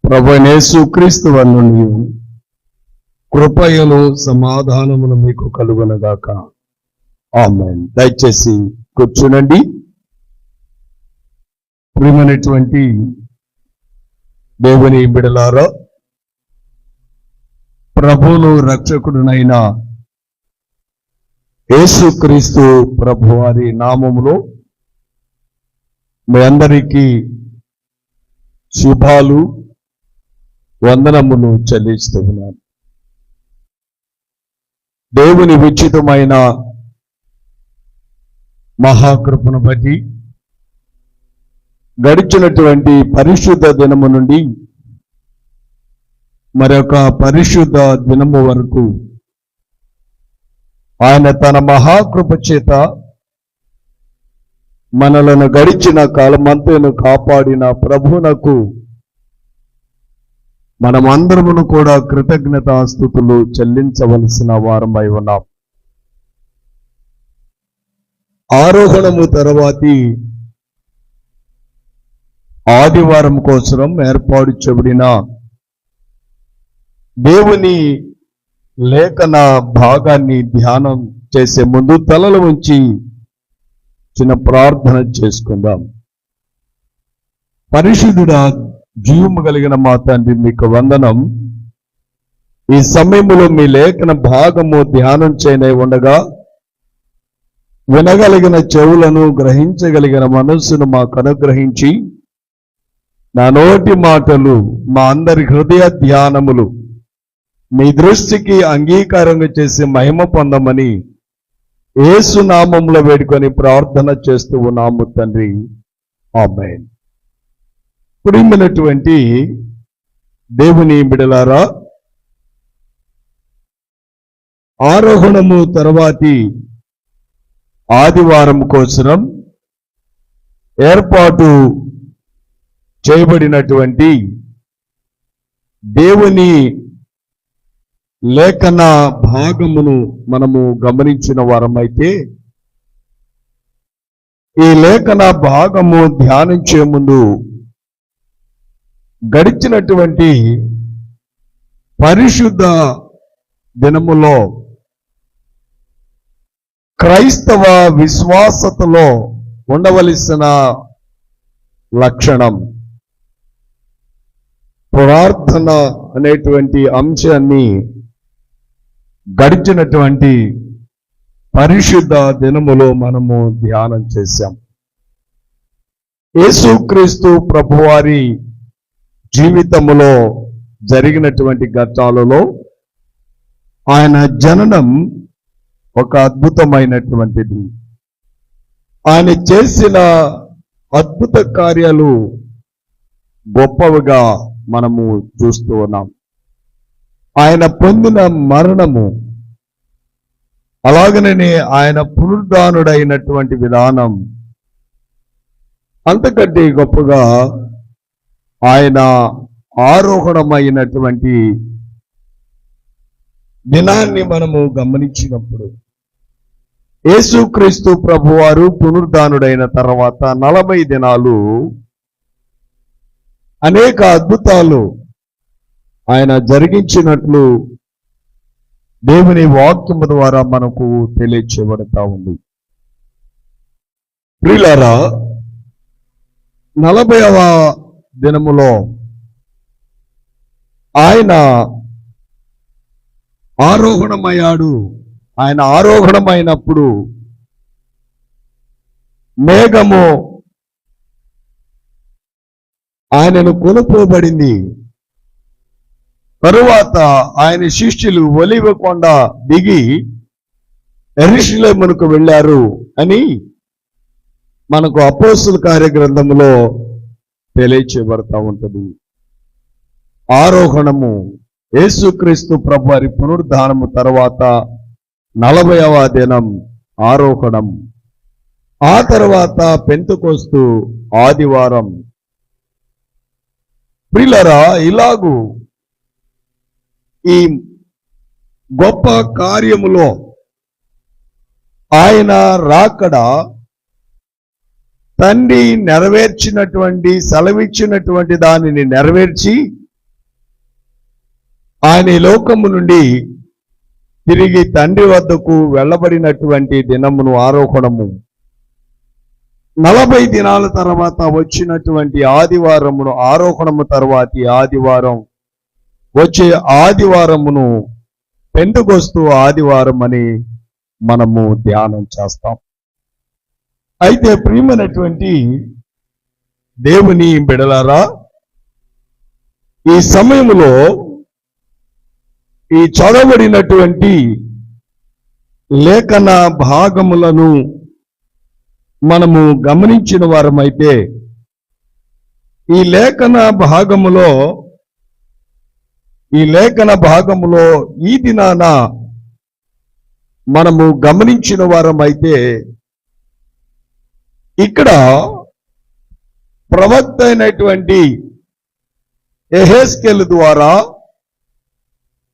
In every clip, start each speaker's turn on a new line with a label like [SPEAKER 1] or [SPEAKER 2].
[SPEAKER 1] ప్రభువైన యేసుక్రీస్తు వలన కృపయను సమాధానమును మీకు కలుగునగాక. ఆమేన్. దయచేసి కూర్చునండి. ప్రియమైనటువంటి దేవుని బిడ్డలారా, ప్రభువును రక్షకుడునైన యేసుక్రీస్తు ప్రభువారి నామములో మీ అందరికీ శుభాలు, వందనములు చెల్లిస్తూ ఉన్నాను. దేవుని ఉచితమైన మహాకృపను బట్టి గడిచినటువంటి పరిశుద్ధ దినము నుండి మరొక పరిశుద్ధ దినము వరకు ఆయన తన మహాకృప చేత మనలను గడిచిన కాలమంతను కాపాడిన ప్రభువునకు మనమందరమును కూడా కృతజ్ఞతాస్తుతులు చెల్లించవలసిన వారమై ఉన్నాం. ఆరోహణము తర్వాతి ఆదివారం కోసం ఏర్పాటు చేయబడిన దేవుని లేఖన భాగాన్ని ధ్యానం చేసే ముందు తలలు ఉంచి చిన్న ప్రార్థన చేసుకుందాం. పరిశుద్ధుడా, జీవము కలిగిన మా తండ్రి, మీకు వందనం. ఈ సమయంలో మీ లేఖన భాగము ధ్యానం చేయనే ఉండగా వినగలిగిన చెవులను, గ్రహించగలిగిన మనస్సును మాకు అనుగ్రహించి నా నోటి మాటలు, మా అందరి హృదయ ధ్యానములు మీ దృష్టికి అంగీకారంగా చేసి మహిమ పొందమని యేసు నామములో వేడుకొని ప్రార్థన చేస్తూ ఉన్నాము తండ్రి. ఆమేన్. ప్రియమైనటువంటి దేవుని బిడ్డలారా, ఆరోహణము తర్వాతి ఆదివారం కోసం ఏర్పాటు చేయబడినటువంటి దేవుని లేఖన భాగమును మనము గమనించిన వారమైతే, ఈ లేఖన భాగము ధ్యానించే ముందు గడిచినటువంటి పరిశుద్ధ దినములో క్రైస్తవ విశ్వాసతలో ఉండవలసిన లక్షణం ప్రార్థన అనేటువంటి అంశాన్ని గడిచినటువంటి పరిశుద్ధ దినములో మనము ధ్యానం చేశాం. యేసుక్రీస్తు ప్రభువారి జీవితములో జరిగినటువంటి ఘట్టాలలో ఆయన జననం ఒక అద్భుతమైనటువంటిది. ఆయన చేసిన అద్భుత కార్యాలు గొప్పవిగా మనము చూస్తూ ఉన్నాం. ఆయన పొందిన మరణము, అలాగనే ఆయన పునరుద్ధానుడైనటువంటి విధానం, అంతకంటే గొప్పగా ఆయన ఆరోహణమైనటువంటి దినాన్ని మనము గమనించినప్పుడు, యేసుక్రీస్తు ప్రభువారు పునరుద్ధానుడైన తర్వాత 40 దినాలు అనేక అద్భుతాలు ఆయన జరిగించినట్లు దేవుని వాక్యము ద్వారా మనకు తెలియచేయబడతా ఉంది. ప్రియులారా, 40వ దినములో ఆయన ఆరోహణమయ్యాడు. ఆయన ఆరోహణమైనప్పుడు మేఘము ఆయనను కొనుక్కోబడింది. తరువాత ఆయన శిష్యులు ఒలీవ కొండ దిగి యెరూషలేమునకు వెళ్ళారు అని మనకు అపోస్తల కార్యగ్రంథములో తెలియచేయబడతా ఉంటుంది. ఆరోహణము యేసుక్రీస్తు ప్రభువారి పునరుద్ధానము తర్వాత 40వ దినం ఆరోహణం. ఆ తర్వాత పెంతెకోస్తు ఆదివారం. ప్రియులారా, ఇలాగూ ఈ గొప్ప కార్యములో ఆయన రాకడ తండ్రి నెరవేర్చినటువంటి సెలవిచ్చినటువంటి దానిని నెరవేర్చి ఆయన ఈ లోకము నుండి తిరిగి తండ్రి వద్దకు వెళ్ళబడినటువంటి దినమును ఆరోహణము 40 దినాల తర్వాత వచ్చినటువంటి ఆదివారమును ఆరోహణము తర్వాతి ఆదివారం వచ్చే ఆదివారమును పెంటెకొస్తు ఆదివారం అని మనము ధ్యానం చేస్తాం. అయితే ప్రియమైనటువంటి దేవుని బిడలారా, ఈ సమయంలో ఈ చదవబడినటువంటి లేఖన భాగములను మనము గమనించిన వారమైతే ఈ లేఖన భాగములో ఈ దినాన మనము గమనించిన వారమైతే ఇక్కడ ప్రవక్త అయినటువంటి యెహెజ్కేలు ద్వారా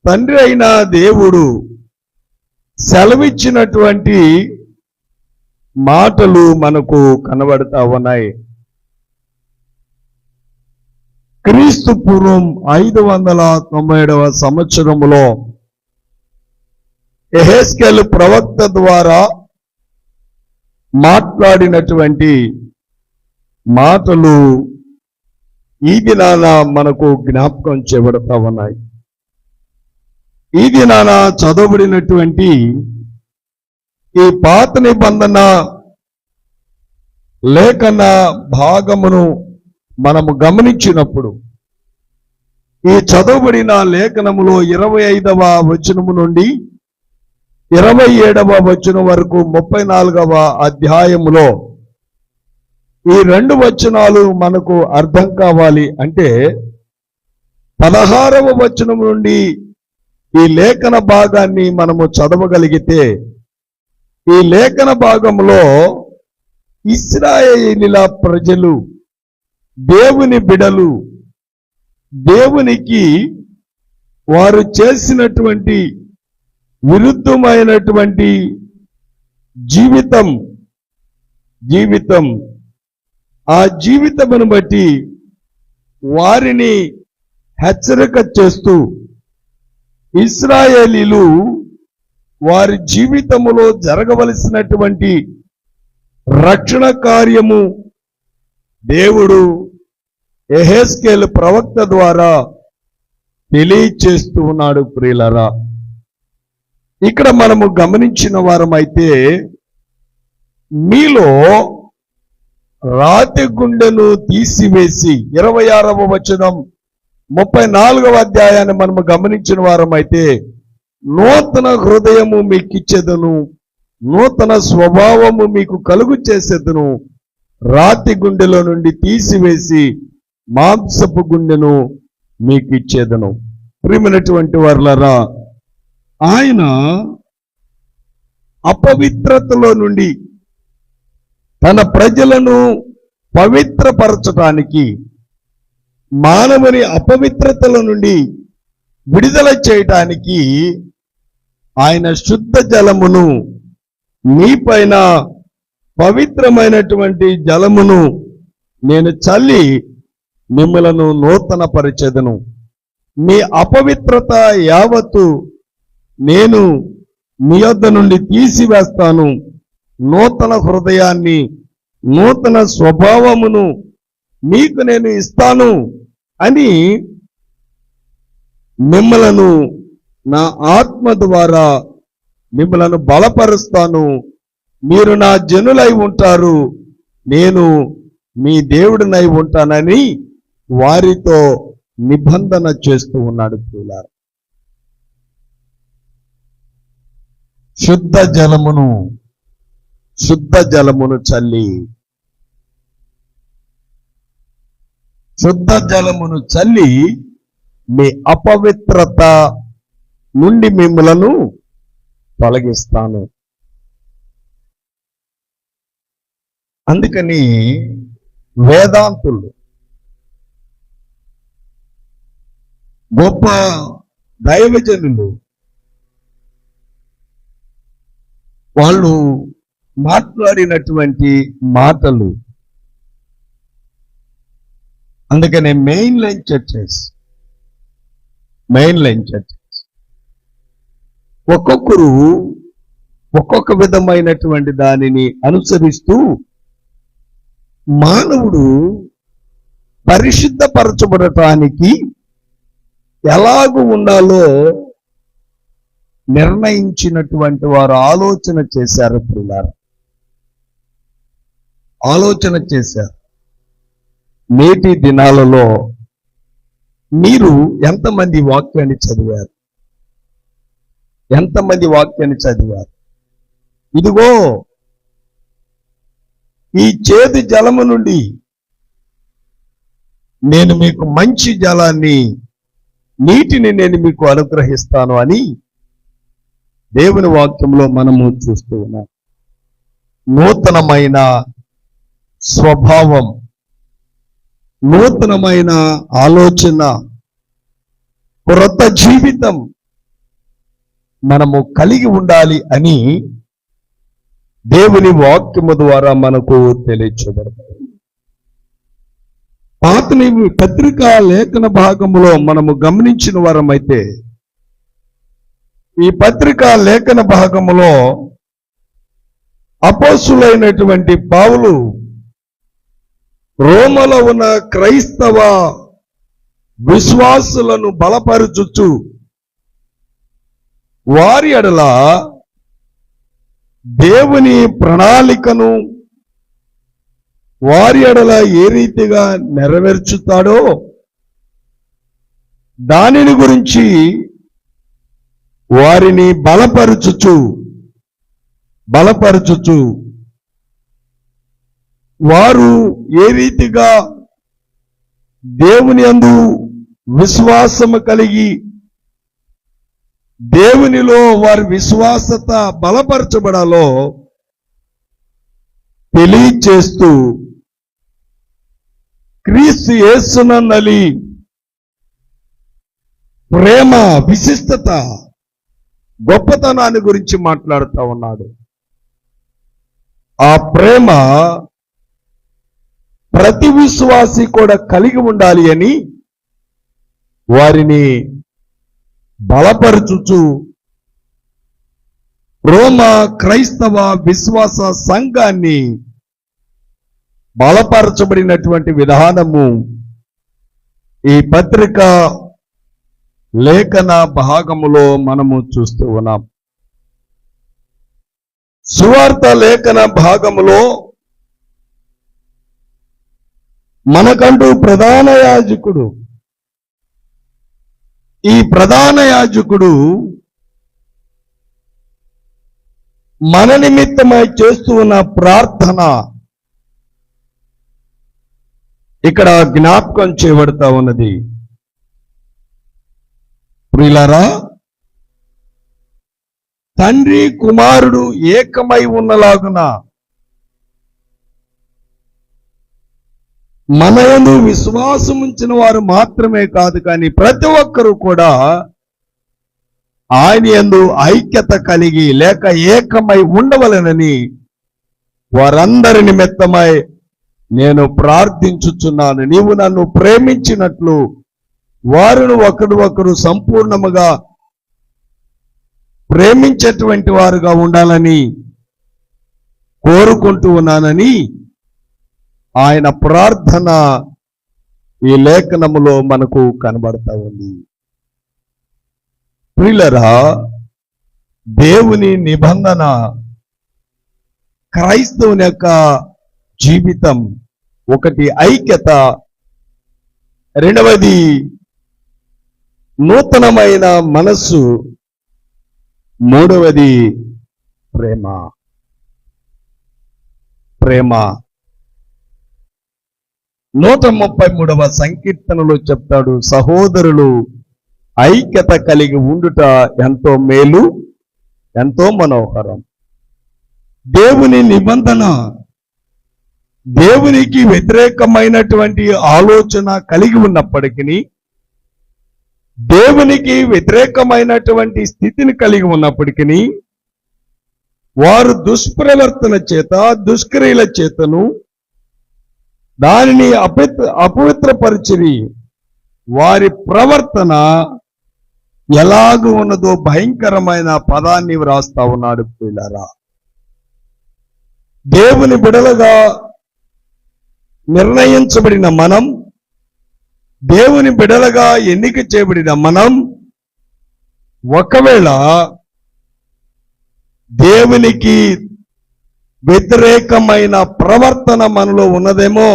[SPEAKER 1] తండ్రి అయిన దేవుడు సెలవిచ్చినటువంటి మాటలు మనకు కనబడతా ఉన్నాయి. క్రీస్తు పూర్వం 597వ సంవత్సరములో యెహెజ్కేలు ప్రవక్త ద్వారా మాట్లాడినటువంటి మాటలు ఈ దినాన మనకు జ్ఞాపకం చేయబడతా ఉన్నాయి. ఈ దినాన చదవబడినటువంటి ఈ పాత నిబంధన లేఖన భాగమును మనము గమనించినప్పుడు ఈ చదవబడిన లేఖనములో 25వ వచనము నుండి 27వ వచనం వరకు 34వ అధ్యాయములో ఈ 2 వచనాలు మనకు అర్థం కావాలి అంటే 16వ వచనం నుండి ఈ లేఖన భాగాన్ని మనము చదవగలిగితే ఈ లేఖన భాగంలో ఇశ్రాయేలీల ప్రజలు దేవుని బిడలు దేవునికి వారు చేసినటువంటి విరుద్ధమైనటువంటి జీవితం ఆ జీవితమును బట్టి వారిని హెచ్చరిక చేస్తూ ఇశ్రాయేలీలు వారి జీవితములో జరగవలసినటువంటి రక్షణ కార్యము దేవుడు యెహెజ్కేలు ప్రవక్త ద్వారా తెలియచేస్తూ ఉన్నాడు. ప్రియులారా, ఇక్కడ మనము గమనించిన వారమైతే మీలో రాతి గుండెను తీసివేసి 26వ వచనం 34వ అధ్యాయాన్ని మనము గమనించిన వారమైతే నూతన హృదయము మీకు ఇచ్చేదను, నూతన స్వభావము మీకు కలుగు చేసేదను, రాతి గుండెలో నుండి తీసివేసి మాంసపు గుండెను మీకు ఇచ్చేదను. ప్రియమైనటువంటి వారలారా, ఆయన అపవిత్రతలో నుండి తన ప్రజలను పవిత్రపరచటానికి, మానవుని అపవిత్రతల నుండి విడుదల చేయటానికి ఆయన శుద్ధ జలమును మీపైన పవిత్రమైనటువంటి జలమును నేను చల్లి మిమ్మలను నూతన పరిచెదను. మీ అపవిత్రత యావత్తు నేను మీ యొద్ద నుండి తీసివేస్తాను. నూతన హృదయాన్ని, నూతన స్వభావమును మీకు నేను ఇస్తాను అని మిమ్మలను నా ఆత్మ ద్వారా మిమ్మలను బలపరుస్తాను. మీరు నా జనులై ఉంటారు, నేను మీ దేవుడినై ఉంటానని వారితో నిబంధన చేస్తూ ఉన్నాడు. ప్రియులారా, శుద్ధ జలమును చల్లి మీ అపవిత్రత నుండి మిమ్మలను తొలగిస్తాను. అందుకని వేదాంతులు, గొప్ప దైవజనులు వాళ్ళు మాట్లాడినటువంటి మాటలు అందుకనే మెయిన్ లైన్ చర్చెస్ ఒక్కొక్కరు ఒక్కొక్క విధమైనటువంటి దానిని అనుసరిస్తూ మానవుడు పరిశుద్ధపరచబడటానికి ఎలాగూ ఉండాలో నిర్ణయించినటువంటి వారు ఆలోచన చేశారు. ప్రియులారా, ఆలోచన చేశారు. నేటి దినాలలో మీరు ఎంతమంది వాక్యాన్ని చదివారు? ఇదిగో ఈ చేదు జలము నుండి నేను మీకు మంచి జలాన్ని, నీటిని నేను మీకు అనుగ్రహిస్తాను అని దేవుని వాక్యంలో మనము చూస్తూ ఉన్నాం. నూతనమైన స్వభావం, నూతనమైన ఆలోచన, క్రొత్త జీవితం మనము కలిగి ఉండాలి అని దేవుని వాక్యము ద్వారా మనకు తెలియచేయబడతాయి. పాత నియమ పత్రికా లేఖన భాగములో మనము గమనించిన వారమైతే ఈ పత్రికా లేఖన భాగములో అపోస్తులైనటువంటి పౌలు రోమలో ఉన్న క్రైస్తవ విశ్వాసులను బలపరుచుచు వారి ఎడల దేవుని ప్రణాళికను వారి ఎడల ఏ రీతిగా నెరవేర్చుతాడో దానిని గురించి వారిని బలపరుచుచు వారు ఏ రీతిగా దేవుని యందు విశ్వాసము కలిగి దేవునిలో వారి విశ్వాసత బలపరచబడాలో తెలియచేస్తూ క్రీస్తు యేసునందలి ప్రేమ విశిష్టత, గొప్పతనాన్ని గురించి మాట్లాడుతూ ఉన్నాడు. ఆ ప్రేమ ప్రతి విశ్వాసి కూడా కలిగి ఉండాలి అని వారిని బలపరచుచు రోమా క్రైస్తవ విశ్వాస సంఘాన్ని బలపరచబడినటువంటి విధానము ఈ పత్రిక లేఖన భాగములో మనము చూస్తూ ఉన్నాం. సువార్త లేఖన భాగములో మనకంటూ ప్రధాన యాజకుడు, ఈ ప్రధాన యాజకుడు మన నిమిత్తమై చేస్తూ ఉన్న ప్రార్థన ఇక్కడ జ్ఞాపకం చేయబడతా ఉన్నది. ప్రియులారా, తండ్రి కుమారుడు ఏకమై ఉన్నలాగున మన యందు విశ్వాసం ఉంచిన వారు మాత్రమే కాదు కానీ ప్రతి ఒక్కరూ కూడా ఆయన యందు ఐక్యత కలిగి లేక ఏకమై ఉండవలెనని వారందరి నిమిత్తమై నేను ప్రార్థించుచున్నాను. నీవు నన్ను ప్రేమించినట్లు వారును ఒకరు సంపూర్ణముగా ప్రేమించేటువంటి వారుగా ఉండాలని కోరుకుంటూ ఉన్నానని ఆయన ప్రార్థన ఈ లేఖనములో మనకు కనబడతా ఉంది. ప్రియులారా, దేవుని నిబంధన, క్రైస్తవుని యొక్క జీవితం, ఒకటి ఐక్యత, రెండవది నూతనమైన మనస్సు, మూడవది ప్రేమ. 133వ సంకీర్తనలో చెప్తాడు, సహోదరులు ఐక్యత కలిగి ఉండుట ఎంతో మేలు, ఎంతో మనోహరం. దేవుని నిబంధన, దేవునికి వ్యతిరేకమైనటువంటి ఆలోచన కలిగి ఉన్నప్పటికీ, దేవునికి వ్యతిరేకమైనటువంటి స్థితిని కలిగి ఉన్నప్పటికీ వారు దుష్ప్రవర్తన చేత, దుష్క్రియల చేతను దానిని అపవిత్రపరిచిరి. వారి ప్రవర్తన ఎలాగూ ఉన్నదో భయంకరమైన పదాన్ని వ్రాస్తా ఉన్నాడు ప్రియులారా. దేవుని బిడలుగా నిర్ణయించబడిన మనం, దేవుని బిడలుగా ఎన్నిక చేయబడిన మనం, ఒకవేళ దేవునికి వ్యతిరేకమైన ప్రవర్తన మనలో ఉన్నదేమో,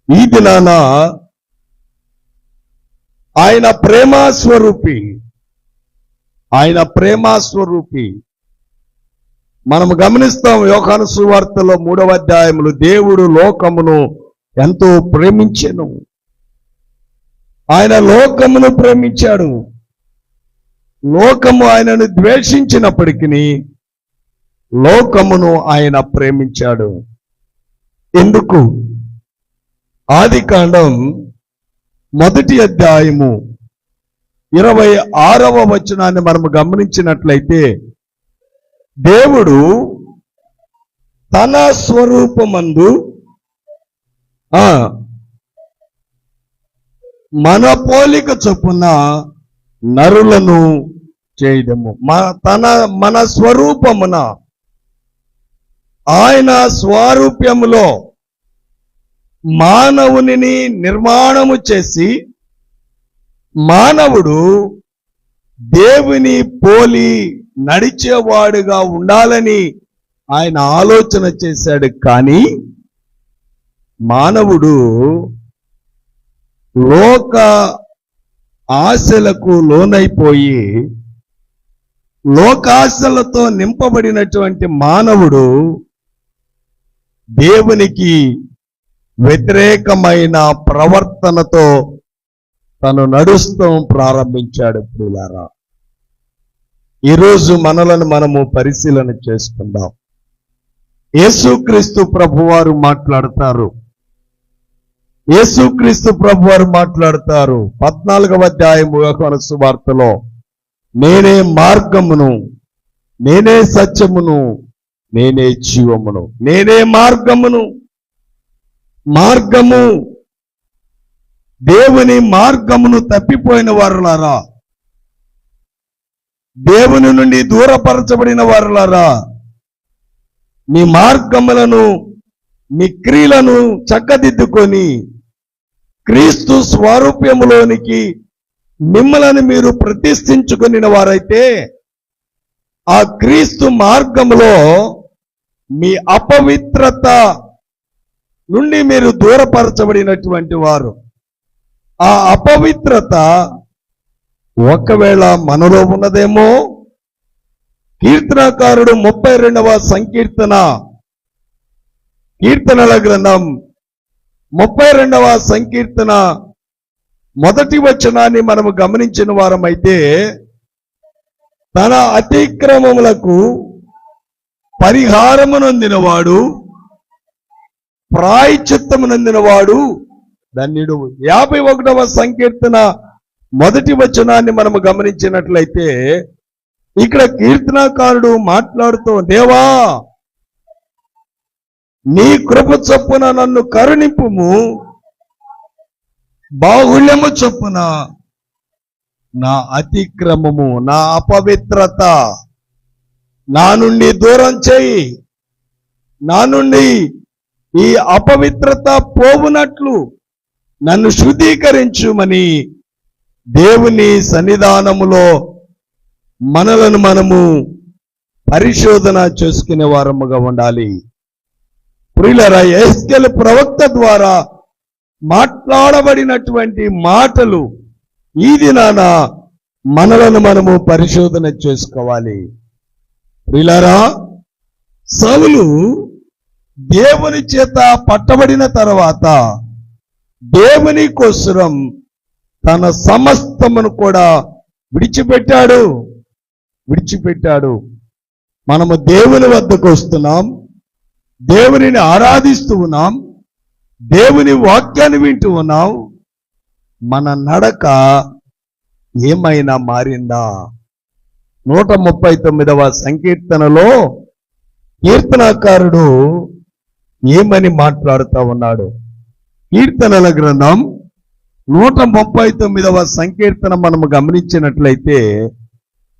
[SPEAKER 1] ఈ దినాన ఆయన ప్రేమాస్వరూపి, ఆయన ప్రేమాస్వరూపి. మనం గమనిస్తాం యోహాను సువార్తలో 3వ అధ్యాయములో, దేవుడు లోకమును ఎంతో ప్రేమించెను. ఆయన లోకమును ప్రేమించాడు. లోకము ఆయనను ద్వేషించినప్పటికీ లోకమును ఆయన ప్రేమించాడు. ఎందుకు? ఆదికాండం 1వ అధ్యాయము 26వ వచనాన్ని మనము గమనించినట్లయితే, దేవుడు తన స్వరూపమందు మన పోలిక చొప్పున నరులను చేయడము. మన స్వరూపమున, ఆయన స్వారూప్యములో మానవుని నిర్మాణము చేసి, మానవుడు దేవుని పోలి నడిచేవాడుగా ఉండాలని ఆయన ఆలోచన చేశాడు. కానీ మానవుడు లోక ఆశలకు లోనైపోయి, లోకాశలతో నింపబడినటువంటి మానవుడు దేవునికి వ్యతిరేకమైన ప్రవర్తనతో తను నడుస్తూ ప్రారంభించాడు. ప్రియులారా, ఈరోజు మనలను మనము పరిశీలన చేసుకుందాం. యేసుక్రీస్తు ప్రభువారు మాట్లాడతారు. యేసుక్రీస్తు ప్రభువారు మాట్లాడతారు 14వ అధ్యాయము యోహాను సువార్తలో, నేనే మార్గమును, నేనే సత్యమును, నేనే జీవమును. నేనే మార్గమును. మార్గము, దేవుని మార్గమును తప్పిపోయిన వారులారా, దేవుని నుండి దూరపరచబడిన వారులారా, మీ మార్గములను, మీ క్రియలను చక్కదిద్దుకొని క్రీస్తు స్వారూప్యములోనికి మిమ్మలను మీరు ప్రతిష్ఠించుకుని వారైతే, ఆ క్రీస్తు మార్గములో మీ అపవిత్రత నుండి మీరు దూరపరచబడినటువంటి వారు. ఆ అపవిత్రత ఒకవేళ మనలో ఉన్నదేమో, కీర్తనకారుడు 32వ సంకీర్తన, కీర్తనల గ్రంథం 32వ సంకీర్తన 1వ వచనాన్ని మనము గమనించిన వారమైతే, తన అతిక్రమములకు పరిహారమునందినవాడు, ప్రాయశ్చిత్తమునందినవాడు ధన్యుడు. 51వ సంకీర్తన 1వ వచనాన్ని మనము గమనించినట్లయితే, ఇక్కడ కీర్తనకారుడు మాట్లాడుతూ, దేవా నీ కృప చొప్పున నన్ను కరుణింపుము, బాహుళ్యము చొప్పున నా అతిక్రమము, నా అపవిత్రత నా నుండి దూరం చేయి, నా నుండి ఈ అపవిత్రత పోవునట్లు నన్ను శుద్ధీకరించుమని దేవుని సన్నిధానములో మనలను మనము పరిశోధన చేసుకునే వారముగా ఉండాలి. ప్రియులారా, యెహెజ్కేలు ప్రవక్త ద్వారా మాట్లాడబడినటువంటి మాటలు ఈ దినాన మనలను మనము పరిశోధన చేసుకోవాలి. ప్రియులారా, సౌలు దేవుని చేత పట్టబడిన తర్వాత దేవుని కోసరం తన సమస్తమును కూడా విడిచిపెట్టాడు. మనము దేవుని వద్దకు వస్తున్నాం, దేవునిని ఆరాధిస్తూ ఉన్నాం, దేవుని వాక్యాన్ని వింటూ ఉన్నాం. మన నడక ఏమైనా మారిందా? 139వ సంకీర్తనలో కీర్తనకారుడు ఏమని మాట్లాడుతూ ఉన్నాడు? కీర్తనల గ్రంథం 139వ సంకీర్తన మనము గమనించినట్లయితే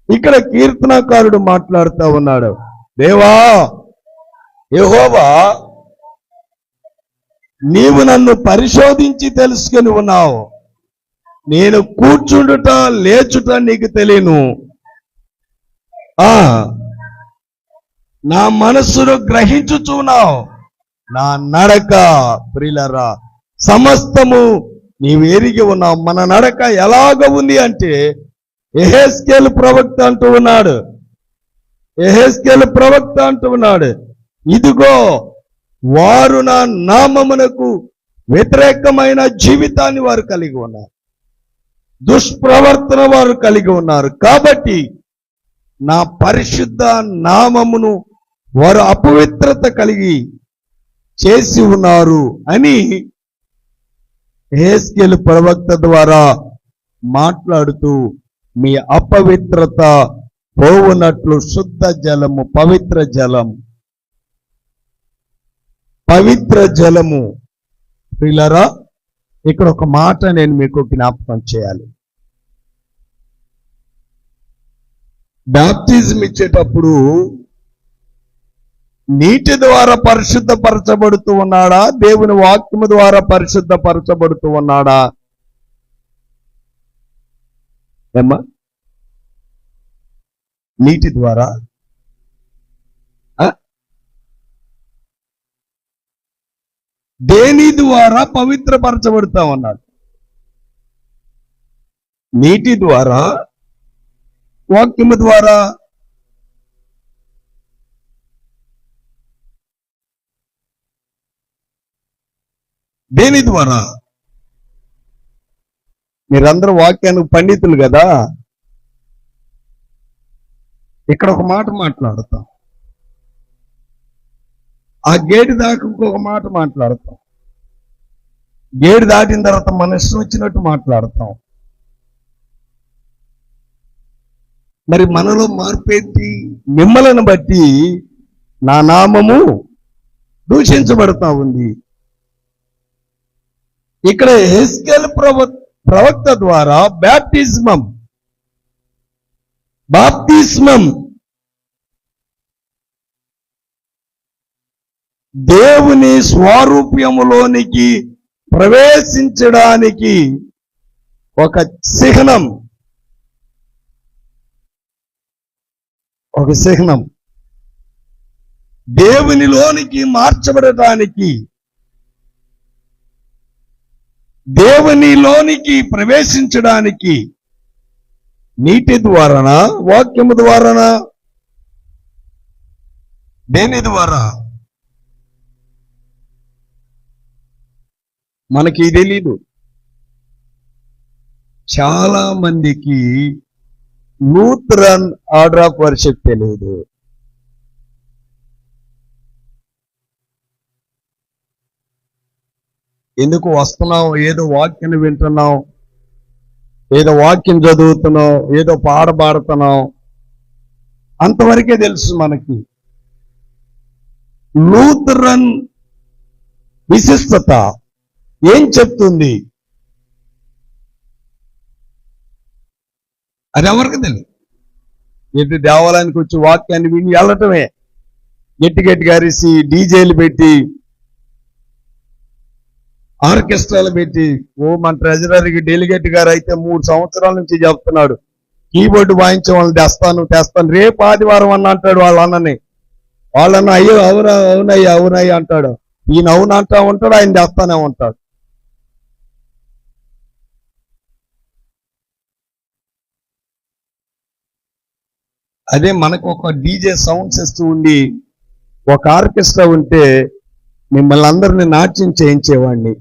[SPEAKER 1] ఇక్కడ కీర్తనకారుడు మాట్లాడుతూ ఉన్నాడు, దేవా యెహోవా, నీవు నన్ను పరిశోధించి తెలుసుకొని ఉన్నావు. నేను కూర్చుండుట లేచుట నీకు తెలియను. నా మనస్సును గ్రహించుచున్నావు. నా నడక ప్రియులారా సమస్తము నీవు ఎరిగి ఉన్నావు. మన నడక ఎలాగ ఉంది అంటే యెహెజ్కేలు ప్రవక్త అంటూ ఉన్నాడు, ఇదిగో వారు నా నామమునకు వ్యతిరేకమైన జీవితాన్ని వారు కలిగి ఉన్నారు, దుష్ప్రవర్తన వారు కలిగి ఉన్నారు. కాబట్టి నా పరిశుద్ధ నామమును వారు అపవిత్రత కలిగి చేసి ఉన్నారు అని యెహెజ్కేలు ప్రవక్త ద్వారా మాట్లాడుతూ, మీ అపవిత్రత పోవునట్లు శుద్ధ జలము, పవిత్ర జలము. ప్రియులారా, ఇక్కడ ఒక మాట నేను మీకు జ్ఞాపకం చేయాలి. బాప్తిజం ఇచ్చేటప్పుడు నీటి ద్వారా పరిశుద్ధపరచబడుతూ ఉన్నాడా, దేవుని వాక్యము ద్వారా పరిశుద్ధపరచబడుతూ ఉన్నాడా? ఏమ్మా, నీటి ద్వారా? దేని ద్వారా పవిత్రపరచబడుతా ఉన్నాడు? నీటి ద్వారా, వాక్యము ద్వారా. దేని ద్వారా? మీరందరూ వాక్యానికి పండితులు కదా, ఇక్కడ ఒక మాట మాట్లాడతాం, ఆ గేటు దాకా ఇంకొక మాట మాట్లాడతాం, గేటు దాటిన తర్వాత మన ఇష్టం వచ్చినట్టు మాట్లాడతాం. మరి మనలో మార్పేంటి? మిమ్మల్ని బట్టి నా నామము దూషించబడతా ఉంది. ఇక్కడ యెహెజ్కేలు ప్రవక్త ద్వారా బాప్తిస్మం దేవుని స్వారూప్యములోనికి ప్రవేశించడానికి ఒక చిహ్నం, దేవునిలోనికి మార్చబడటానికి, దేవునిలోనికి ప్రవేశించడానికి నీటి ద్వారానా, వాక్యము ద్వారానా, దేని ద్వారా? మనకి తెలీదు. చాలా మందికి లూథరన్ ఆర్డర్ ఆఫ్ వర్షిప్ తెలియదు. ఎందుకు వస్తున్నావు? ఏదో వాక్యం వింటున్నావు, ఏదో వాక్యం చదువుతున్నావు, ఏదో పాట పాడుతున్నావు, అంతవరకే తెలుసు మనకి. లూథరన్ విశిష్టత ఏం చెప్తుంది అది ఎవరికి తెలియదు. ఎటు దేవాలయానికి వచ్చి వాక్యాన్ని విని వెళ్ళటమే, గట్టిగా అరిసి డీజేలు పెట్టి ఆర్కెస్ట్రాలు పెట్టి. మన ట్రెజరర్కి డెలిగేట్ గారు అయితే 3 సంవత్సరాల నుంచి చెప్తున్నాడు, కీబోర్డు వాయించే వాళ్ళని తెస్తాను రేపు ఆదివారం అన్న అంటాడు. వాళ్ళన్న అయ్యో అవునయ్య అంటాడు. ఈయన అవును అంటా ఉంటాడు, ఆయన తెస్తానే ఉంటాడు. అదే మనకు ఒక డీజే సౌండ్ సిస్టమ్ ఉండి ఒక ఆర్కెస్ట్రా ఉంటే మిమ్మల్ని అందరినీ నాట్యం చేయించేవాడిని,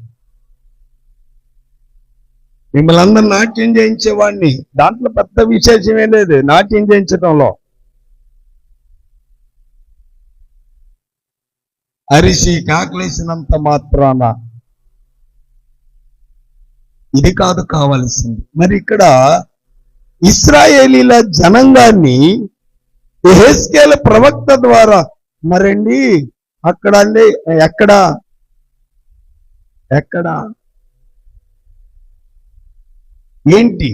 [SPEAKER 1] దాంట్లో పెద్ద విశేషమే లేదు నాట్యం చేయించడంలో. అరిసి కాకలేసినంత మాత్రాన ఇది కాదు కావాల్సింది. మరి ఇక్కడ ఇశ్రాయేలీల జనాంగాన్ని యెహెజ్కేలు ప్రవక్త ద్వారా, మరండి అక్కడ అండి ఎక్కడ ఎక్కడ ఏంటి?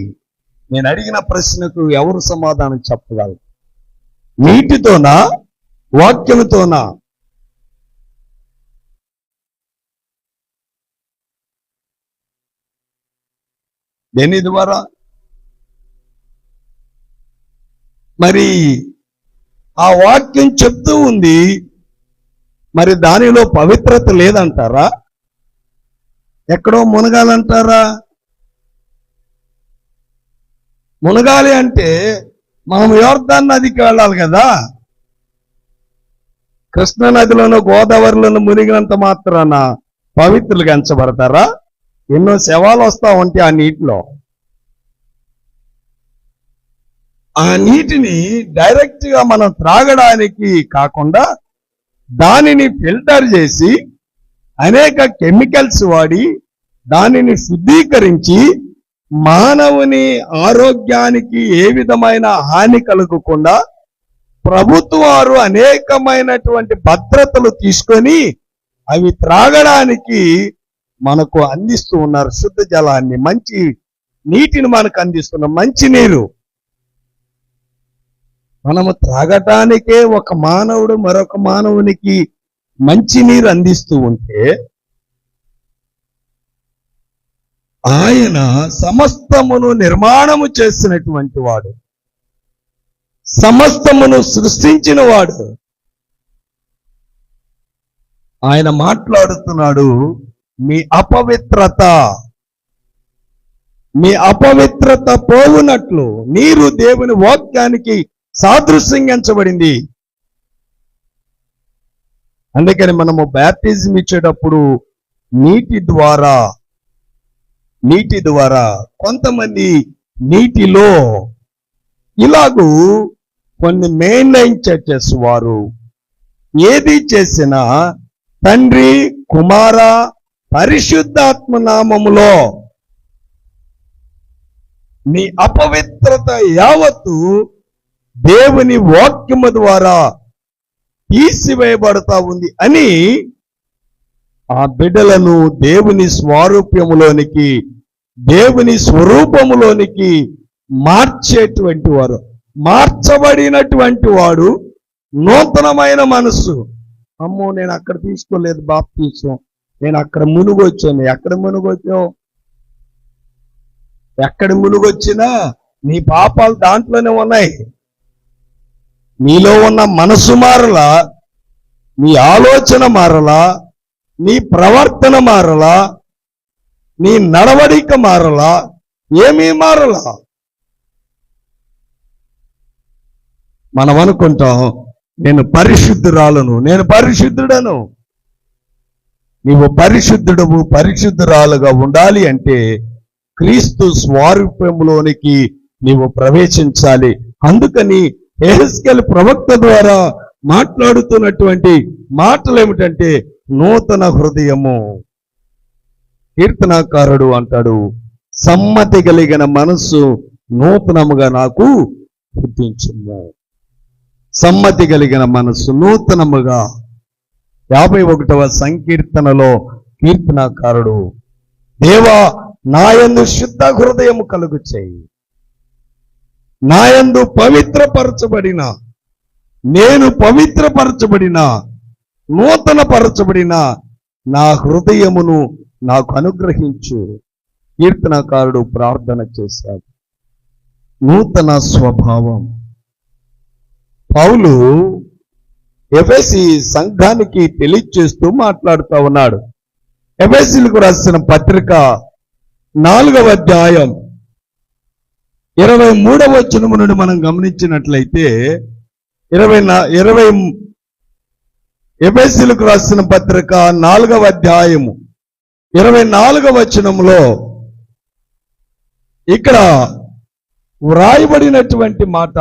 [SPEAKER 1] నేను అడిగిన ప్రశ్నకు ఎవరు సమాధానం చెప్పగలరు? నీటితోనా వాక్యముతోనా? దేని ద్వారా? మరి ఆ వాక్యం చెప్తూ ఉంది, మరి దానిలో పవిత్రత లేదంటారా? ఎక్కడో మునగాలంటారా? మునగాలి అంటే మనం యోర్దాన్ నదికి వెళ్ళాలి కదా. కృష్ణా నదిలోనూ గోదావరిలోనూ మునిగినంత మాత్రాన పవిత్రులుగా ఎంచబడతారా? ఎన్నో శవాలు వస్తా ఉంటాయి ఆ నీటిలో. ఆ నీటిని డైరెక్ట్ గా మనం త్రాగడానికి కాకుండా దానిని ఫిల్టర్ చేసి అనేక కెమికల్స్ వాడి దానిని శుద్ధీకరించి మానవుని ఆరోగ్యానికి ఏ విధమైన హాని కలగకుండా ప్రభుత్వాలు అనేకమైనటువంటి భద్రతలు తీసుకొని అవి త్రాగడానికి మనకు అందిస్తూ ఉన్నారు. శుద్ధ జలాన్ని, మంచి నీటిని మనకు అందిస్తున్న మంచి నీరు. మనము త్రాగటానికే ఒక మానవుడు మరొక మానవునికి మంచి నీరు అందిస్తూ ఉంటే ఆయన సమస్తమును నిర్మాణము చేసినటువంటి వాడు, సమస్తమును సృష్టించిన వాడు. ఆయన మాట్లాడుతున్నాడు, మీ అపవిత్రత పోవునట్లు నీరు దేవుని వాక్యానికి సాదృశ్యంగించబడింది. అందుకని మనము బ్యాప్టిజం ఇచ్చేటప్పుడు నీటి ద్వారా కొంతమంది నీటిలో ఇలాగూ కొన్ని మెయిన్ లైన్ చర్చెస్ వారు ఏది చేసినా తండ్రి కుమార పరిశుద్ధాత్మ నామములో మీ అపవిత్రత యావత్తు దేవుని వాక్యము ద్వారా తీసివేయబడతా ఉంది అని ఆ బిడ్డలను దేవుని స్వారూప్యములోనికి, దేవుని స్వరూపములోనికి మార్చేటువంటి వారు. మార్చబడినటువంటి వాడు నూతనమైన మనస్సు. అమ్మో, నేను అక్కడ తీసుకోలేదు బాప్తీసం, నేను అక్కడ మునుగొచ్చాను. ఎక్కడ మునుగొచ్చావు? ఎక్కడ మునుగొచ్చినా నీ పాపాలు దాంట్లోనే ఉన్నాయి. నీలో ఉన్న మనసు మారలా, నీ ఆలోచన మారలా, నీ ప్రవర్తన మారలా, నీ నడవడిక మారలా, ఏమీ మారలా. మనం అనుకుంటాం నేను పరిశుద్ధురాలను, నేను పరిశుద్ధుడను. నీవు పరిశుద్ధుడవు, పరిశుద్ధురాలుగా ఉండాలి అంటే క్రీస్తు స్వారూప్యంలోనికి నీవు ప్రవేశించాలి. అందుకని యెహెజ్కేలు ప్రవక్త ద్వారా మాట్లాడుతున్నటువంటి మాటలు ఏమిటంటే నూతన హృదయము. కీర్తనాకారుడు అంటాడు, సమ్మతి కలిగిన మనస్సు నూతనముగా నాకు పుట్టించుము. సమ్మతి కలిగిన మనస్సు నూతనముగా. 51వ సంకీర్తనలో కీర్తనాకారుడు, దేవా నాయందు శుద్ధ హృదయము కలుగు చేయి, నాయందు పవిత్రపరచబడిన, నేను పవిత్రపరచబడిన, నూతన పరచబడిన నా హృదయమును నాకు అనుగ్రహించు. కీర్తనకారుడు ప్రార్థన చేశాడు. నూతన స్వభావం. పౌలు ఎఫెసీ సంఘానికి తెలియచేస్తూ మాట్లాడుతూ ఉన్నాడు. ఎఫెసీలకు రాసిన పత్రిక 4వ అధ్యాయం 23వ వచనము నుండి మనం గమనించినట్లయితే ఎఫెసీలకు రాసిన పత్రిక 4వ అధ్యాయము 24వ వచనములో ఇక్కడ వ్రాయబడినటువంటి మాట,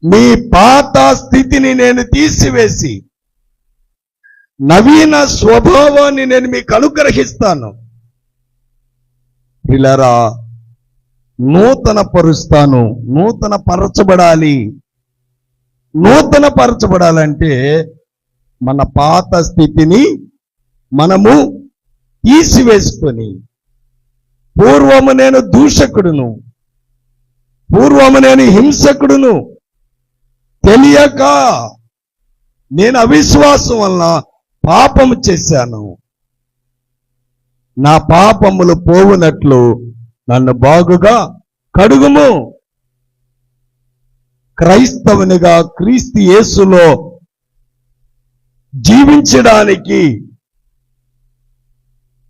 [SPEAKER 1] మీ పాత స్థితిని నేను తీసివేసి నవీన స్వభావాన్ని నేను మీకు అనుగ్రహిస్తాను. పిల్లరా, నూతన పరుస్తాను. నూతన పరచబడాలి. నూతన పరచబడాలంటే మన పాత స్థితిని మనము తీసివేసుకొని, పూర్వము నేను దూషకుడును, పూర్వము నేను హింసకుడును, తెలియక నేను అవిశ్వాసం వలన పాపము చేశాను, నా పాపములు పోవునట్లు నన్ను బాగుగా కడుగుము. క్రైస్తవునిగా క్రీస్తు యేసులో జీవించడానికి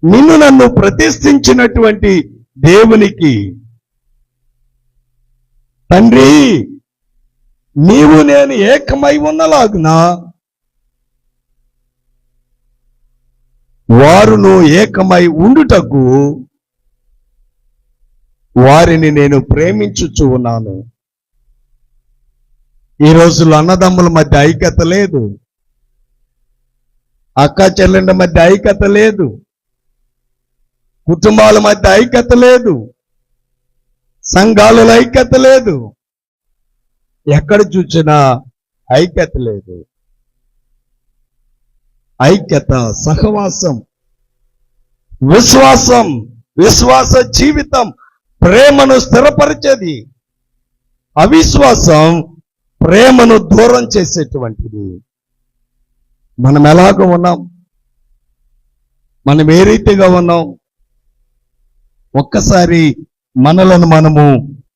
[SPEAKER 1] నిన్ను నన్ను ప్రతిష్ఠించినటువంటి దేవునికి, తండ్రి నీవు నేను ఏకమై ఉన్నలాగున వారును ఏకమై ఉండుటకు వారిని నేను ప్రేమించుచు ఉన్నాను. ఈ రోజుల్లో అన్నదమ్ముల మధ్య ఐక్యత లేదు, అక్క చెల్లెండ్ల మధ్య ఐక్యత లేదు, కుటుంబాల మధ్య ఐక్యత లేదు, సంఘాలలో ఐక్యత లేదు, ఎక్కడ చూసినా ఐక్యత లేదు. ఐక్యత, సహవాసం, విశ్వాసం, విశ్వాస జీవితం ప్రేమను స్థిరపరిచేది. అవిశ్వాసం ప్రేమను దూరం చేసేటువంటిది. మనం ఎలాగ ఉన్నాం, మనం ఏ రీతిగా ఉన్నాం, ఒక్కసారి మనలను మనము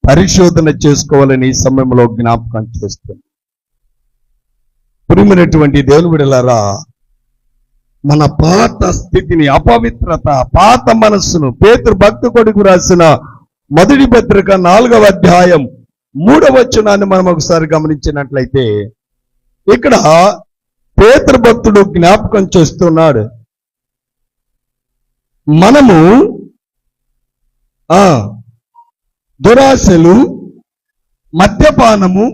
[SPEAKER 1] పరిశోధన చేసుకోవాలని ఈ సమయంలో జ్ఞాపకం చేస్తుంది. ప్రియమైనటువంటి దేవుని బిడ్డలారా, మన పాత స్థితిని, అపవిత్రత, పాత మనస్సును పేతురు భక్తుడికి రాసిన మొదటి పత్రిక 4వ అధ్యాయం 3వ వచనాన్ని మనం ఒకసారి గమనించినట్లయితే, ఇక్కడ పేతురు భక్తుడు జ్ఞాపకం చేస్తున్నాడు, మనము దురాశలు, మద్యపానము,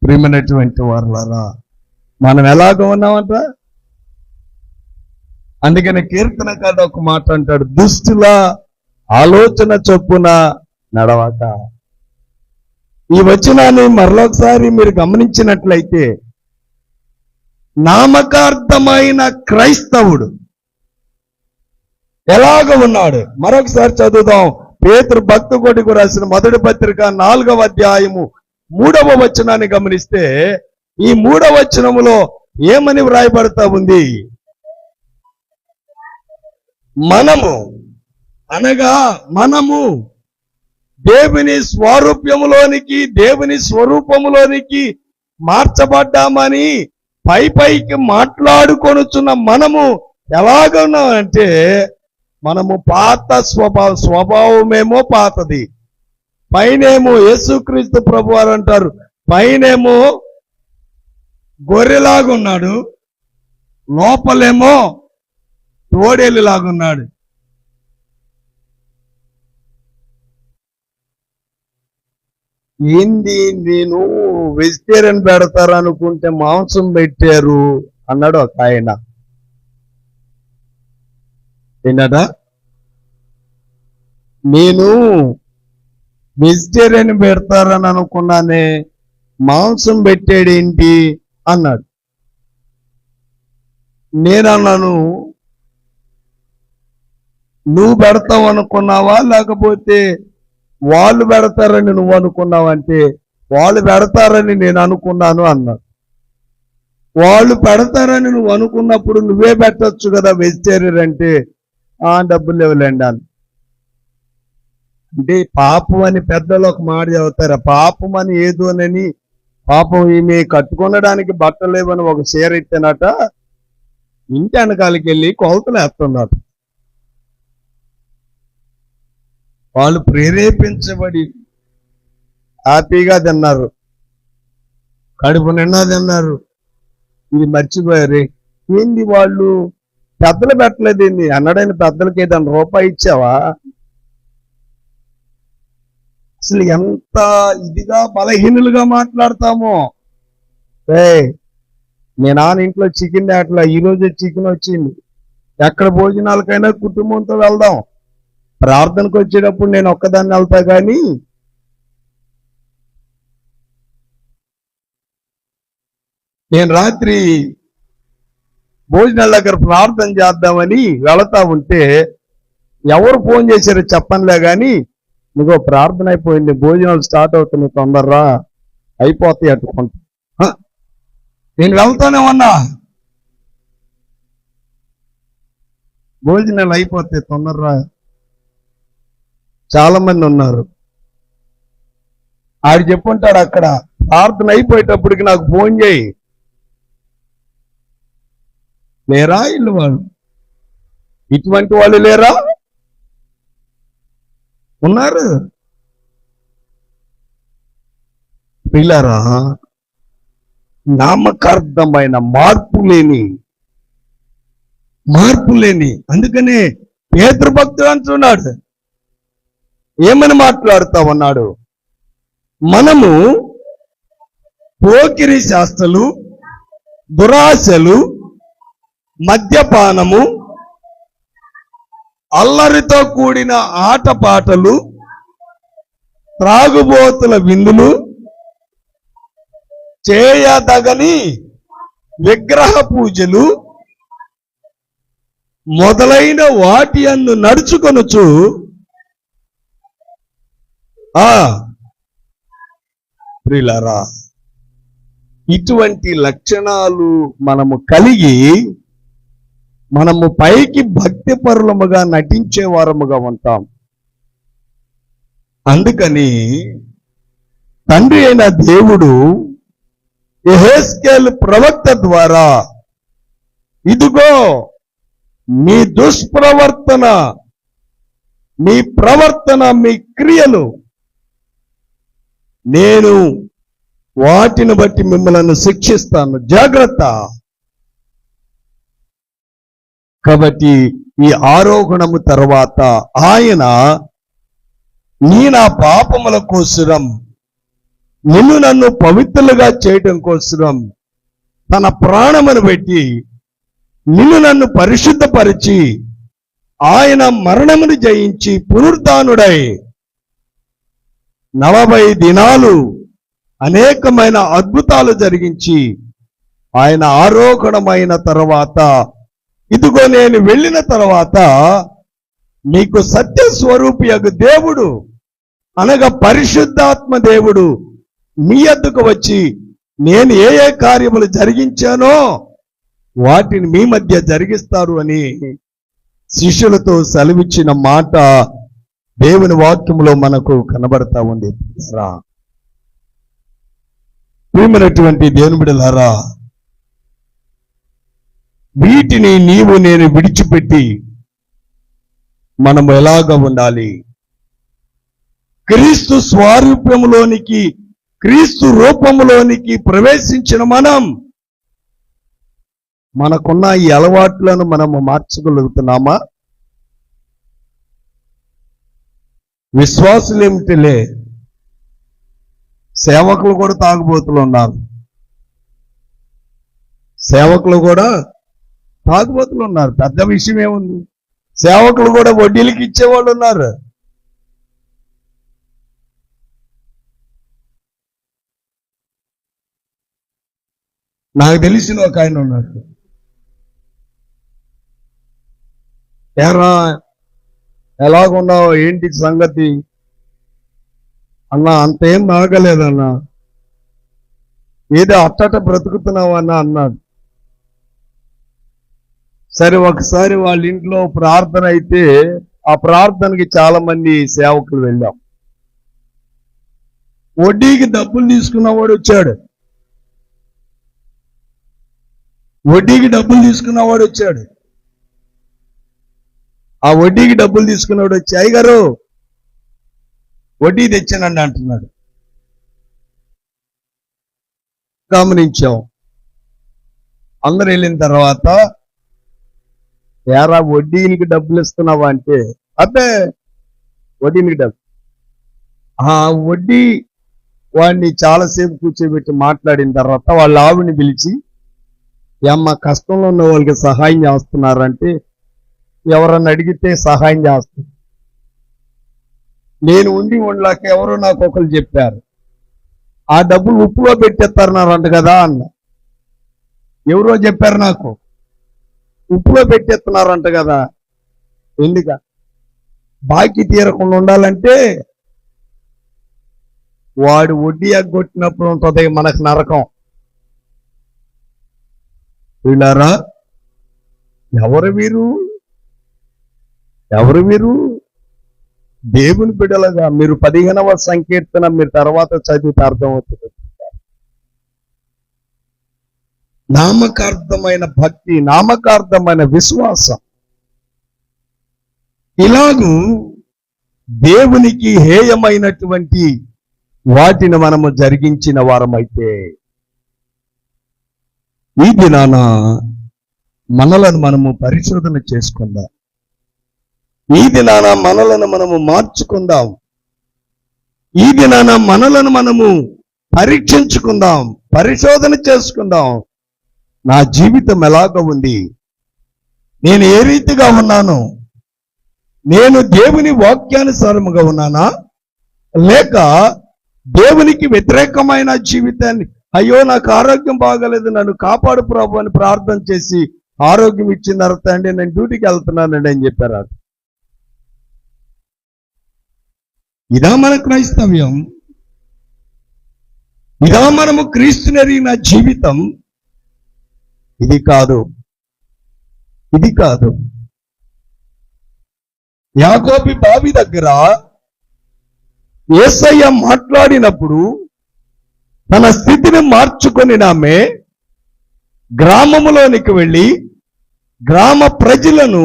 [SPEAKER 1] ప్రియమైనటువంటి వారులారా, మనం ఎలాగ ఉన్నామంట. అందుకని కీర్తనకారుడు ఒక మాట అంటాడు, దుష్టుల ఆలోచన చొప్పున నడవక. ఈ వచనాన్ని మరొకసారి మీరు గమనించినట్లయితే, నామకార్థమైన క్రైస్తవుడు ఎలాగ ఉన్నాడు మరొకసారి చదువుదాం. పేతురు భక్తుడికి రాసిన మొదటి పత్రిక 4వ అధ్యాయము 3వ వచనాన్ని గమనిస్తే, ఈ 3వ వచనములో ఏమని వ్రాయబడతా ఉంది? మనము అనగా మనము దేవుని స్వరూప్యములోనికి, దేవుని స్వరూపములోనికి మార్చబడ్డామని పైకి మాట్లాడుకొనుచున్న మనము ఎలాగున్నామంటే, మనము పాత స్వభావమేమో పాతది, పైనేమో యేసుక్రీస్తు ప్రభు వారు అంటారు, పైనేమో గొర్రెలాగున్నాడు, లోపలేమో తోడేలులాగున్నాడు. ఏంది, నేను వెజిటేరియన్ పెడతారనుకుంటే మాంసం పెట్టారు అన్నాడు ఒక ఆయన. ఏంటట, నేను వెజిటేరియన్ పెడతారని అనుకున్నానే, మాంసం పెట్టాడేంటి అన్నాడు. నేనన్నాను, నువ్వు పెడతావు అనుకున్నావా లేకపోతే వాళ్ళు పెడతారని నువ్వు అనుకున్నావంటే, వాళ్ళు పెడతారని నేను అనుకున్నాను అన్నాడు. వాళ్ళు పెడతారని నువ్వు అనుకున్నప్పుడు నువ్వే పెట్టచ్చు కదా వెజిటేరియన్ అంటే, డబ్బులు లేవులేండి అని. అంటే పాపం అని పెద్దలు ఒక మాట చెబుతారు, పాపం అని ఏదోనని, పాపం ఈమె కట్టుకొనడానికి బట్టలు లేవని ఒక చీర ఇచ్చానట, ఇంటి వెనకాలకి వెళ్ళి కొలతలు వేస్తున్నాడు. వాళ్ళు ప్రేరేపించబడి హ్యాపీగా తిన్నారు, కడుపు నిండా తిన్నారు. ఇది మర్చిపోయారు. ఏంది వాళ్ళు పెద్దలు పెట్టలేదు, ఏంది అన్నడైన పెద్దలకి ఏదైనా రూపాయి ఇచ్చావా? అసలు ఎంత ఇదిగా బలహీనులుగా మాట్లాడతామో. మీ నాన్న ఇంట్లో చికెన్ తేట్లా, ఈరోజు చికెన్ వచ్చింది, ఎక్కడ భోజనాలకైనా కుటుంబంతో వెళ్దాం. ప్రార్థనకు వచ్చేటప్పుడు నేను ఒక్కదాన్ని వెళ్తా కానీ నేను రాత్రి భోజనాల దగ్గర ప్రార్థన చేద్దామని వెళతా ఉంటే ఎవరు ఫోన్ చేశారో చెప్పనులే కానీ నువ్వు ప్రార్థన అయిపోయింది, భోజనాలు స్టార్ట్ అవుతున్నాయి, తొందరరా అయిపోతాయి అట్టుకుంటా. నేను వెళ్తానే ఉన్నా, భోజనాలు అయిపోతాయి తొందరరా. చాలా మంది ఉన్నారు. ఆడు చెప్పుంటాడు అక్కడ ప్రార్థన అయిపోయేటప్పటికి నాకు ఫోన్ చేయి. లేరా ఇల్లు వాళ్ళు? ఇటువంటి వాళ్ళు లేరా? ఉన్నారు. పిల్లరా, నామకార్థమైన మార్పు లేని అందుకనే పేతురు భక్తుడు అంటున్నాడు, ఏమని మాట్లాడుతా ఉన్నాడు, మనము పోకిరి శాస్త్రలు, దురాశలు, మద్యపానము, అల్లరితో కూడిన ఆటపాటలు, త్రాగుబోతుల విందులు, చేయదగని విగ్రహ పూజలు మొదలైన వాటి యందు నడుచుకొనుచు ప్రియులారా, ఇటువంటి లక్షణాలు మనము కలిగి మనము పైకి భక్తి పరులముగా నటించే వారముగా ఉంటాం. అందుకని తండ్రి అయిన దేవుడు యెహెజ్కేలు ప్రవక్త ద్వారా ఇదిగో మీ దుష్ప్రవర్తన, మీ ప్రవర్తన, మీ క్రియలు నేను వాటిని బట్టి మిమ్మల్ని శిక్షిస్తాను, జాగ్రత్త. కాబట్టి ఈ ఆరోహణము తర్వాత ఆయన నా పాపముల కోసరం, నన్ను పవిత్రులుగా చేయటం కోసరం తన ప్రాణమును పెట్టి నన్ను పరిశుద్ధపరిచి ఆయన మరణమును జయించి పునరుద్ధానుడై 40 దినాలు అనేకమైన అద్భుతాలు జరిగించి ఆయన ఆరోహణమైన తర్వాత ఇదిగో నేను వెళ్ళిన తర్వాత మీకు సత్య స్వరూపియగు దేవుడు అనగా పరిశుద్ధాత్మ దేవుడు మీ యొద్దకు వచ్చి నేను ఏ ఏ కార్యములు జరిగించానో వాటిని మీ మధ్య జరిగిస్తారు అని శిష్యులతో సెలవిచ్చిన మాట దేవుని వాక్యములో మనకు కనబడతా ఉంది. ప్రియమైనటువంటి దేవుని బిడ్డలారా, వీటిని నీవు నేను విడిచిపెట్టి మనము ఎలాగ ఉండాలి? క్రీస్తు స్వారూప్యములోనికి, క్రీస్తు రూపములోనికి ప్రవేశించిన మనం మనకున్న ఈ అలవాట్లను మనము మార్చగలుగుతున్నామా? విశ్వాసులు ఏమిటిలే, సేవకులు కూడా తాగుబోతులు ఉన్నారు. సేవకులు కూడా తాగుబోతులు ఉన్నారు. పెద్ద విషయం ఏముంది? సేవకులు కూడా వడ్డీలకి ఇచ్చేవాళ్ళు ఉన్నారు. నాకు తెలిసిన ఒక ఆయన ఉన్నాడు. ఏరా ఎలాగున్నావు, ఏంటి సంగతి అన్నా? అంతేం బాగలేదన్నా, ఏదో అట్టట బ్రతుకుతున్నావు అన్నా అన్నాడు. సరే, ఒకసారి వాళ్ళ ఇంట్లో ప్రార్థన అయితే ఆ ప్రార్థనకి చాలా మంది సేవకులు వెళ్ళాం. వడ్డీకి డబ్బులు తీసుకున్నవాడు వచ్చాడు. ఆ వడ్డీకి డబ్బులు తీసుకున్నవాడు వచ్చి, అయ్యగారు వడ్డీ తెచ్చానండి అంటున్నాడు. గమనించాం. అందరు వెళ్ళిన తర్వాత, ఏరా వడ్డీకి డబ్బులు ఇస్తున్నావా అంటే, అబ్బే వడ్డీకి డబ్బు. ఆ వడ్డీ వాడిని చాలాసేపు కూర్చోబెట్టి మాట్లాడిన తర్వాత వాళ్ళ ఆవిడని పిలిచి, అమ్మ కష్టంలో ఉన్న వాళ్ళకి సహాయం చేస్తున్నారంటే, ఎవరన్నా అడిగితే సహాయం చేస్తాను. నేను ఉండి ఉండలేక ఎవరో నాకు ఒకరు చెప్పారు, ఆ డబ్బులు ఉప్పులో పెట్టేస్తారన్నారంట కదా అన్న. ఎవరో చెప్పారు నాకు, ఉప్పులో పెట్టేస్తున్నారంట కదా. ఎందుక బాకీ తీరకుండా ఉండాలంటే వాడు వడ్డీ ఎగ్గొట్టినప్పుడు ఉంటుంది మనకు నరకం. వీళ్ళారా, ఎవరు వీరు దేవుని బిడ్డలుగా మీరు 15వ సంకీర్తన మీరు తర్వాత చదివితే అర్థమవుతుంది. నామకార్థమైన భక్తి, నామకార్థమైన విశ్వాసం, ఇలాగూ దేవునికి హేయమైనటువంటి వాటిని మనము జరిగించిన వారమైతే ఈ దినాన మనలను మనము పరిశోధన చేసుకుందాం. ఈ దినాన మనలను మనము మార్చుకుందాం. ఈ దినాన మనలను మనము పరీక్షించుకుందాం, పరిశోధన చేసుకుందాం. నా జీవితం ఎలాగ ఉంది, నేను ఏ రీతిగా ఉన్నాను, నేను దేవుని వాక్యానుసారముగా ఉన్నానా, లేక దేవునికి వ్యతిరేకమైన జీవితాన్ని, అయ్యో నాకు ఆరోగ్యం బాగలేదు నన్ను కాపాడు ప్రభు అని ప్రార్థన చేసి ఆరోగ్యం ఇచ్చిన తర్వాత అండి నేను డ్యూటీకి వెళ్తున్నానండి అని చెప్పారు. ఇదా మన క్రైస్తవ్యం? ఇదా మనము క్రీస్తునెరిగిన జీవితం? ఇది కాదు. యాకోబు బావి దగ్గర యేసయ్య మాట్లాడినప్పుడు తన స్థితిని మార్చుకొని ఆమె గ్రామములోనికి వెళ్ళి గ్రామ ప్రజలను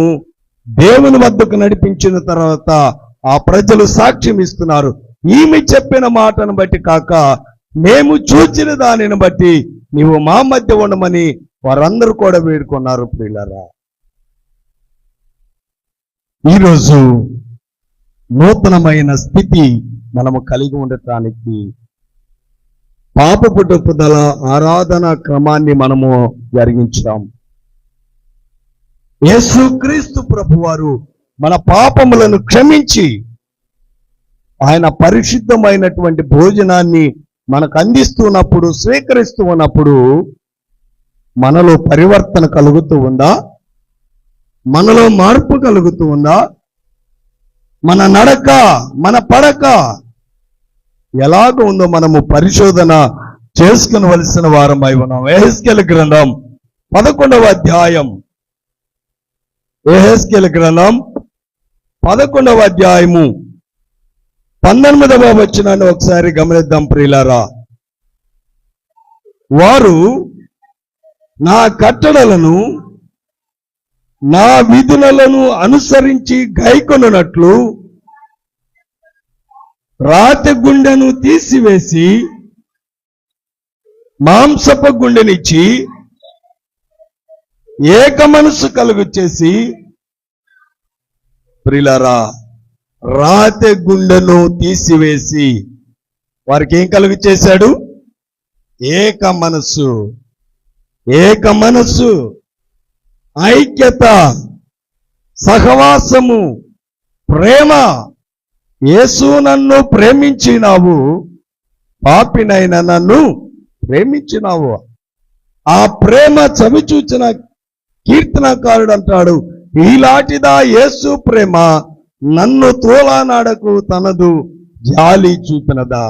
[SPEAKER 1] దేవుని వద్దకు నడిపించిన తర్వాత ఆ ప్రజలు సాక్ష్యం ఇస్తున్నారు. ఈమె చెప్పిన మాటను బట్టి కాక మేము చూచిన దానిని బట్టి నీవు మా మధ్య ఉండమని వారందరూ కూడా వేడుకున్నారు. ప్రియులారా, ఈరోజు నూతనమైన స్థితి మనము కలిగి ఉండటానికి పాపపు తప్పుదల ఆరాధన క్రమాన్ని మనము జరిగించాం. యేసుక్రీస్తు ప్రభువారు మన పాపములను క్షమించి ఆయన పరిశుద్ధమైనటువంటి భోజనాన్ని మనకు అందిస్తున్నప్పుడు, స్వీకరిస్తూ ఉన్నప్పుడు మనలో పరివర్తన కలుగుతూ ఉందా? మనలో మార్పు కలుగుతూ ఉందా? మన నడక, మన పడక ఎలాగ ఉందో మనము పరిశోధన చేసుకునవలసిన వారమై ఉన్నాం. యెహెజ్కేలు గ్రంథం 11వ అధ్యాయం, యెహెజ్కేలు గ్రంథం 11వ అధ్యాయము 19వ వచనాన్ని ఒకసారి గమనిద్దాం. ప్రియులారా, వారు నా కట్టడలను నా విధులను అనుసరించి గైకొనున్నట్లు రాతి గుండెను తీసివేసి మాంసపు గుండెనిచ్చి ఏక మనసు కలుగు చేసి, ప్రియులారా, రాతి గుండెను తీసివేసి వారికి ఏం కలుగు చేశాడు? ఏక మనస్సు, ఐక్యత, సహవాసము, ప్రేమ. యేసు నన్ను ప్రేమించినావు, పాపినైన నన్ను ప్రేమించినావు. ఆ ప్రేమ చవిచూచిన కీర్తనకారుడు అంటాడు, ఈలాంటిదా యేసు ప్రేమ, నన్ను తోలానాడకు తనదు జాలి చూపినదా.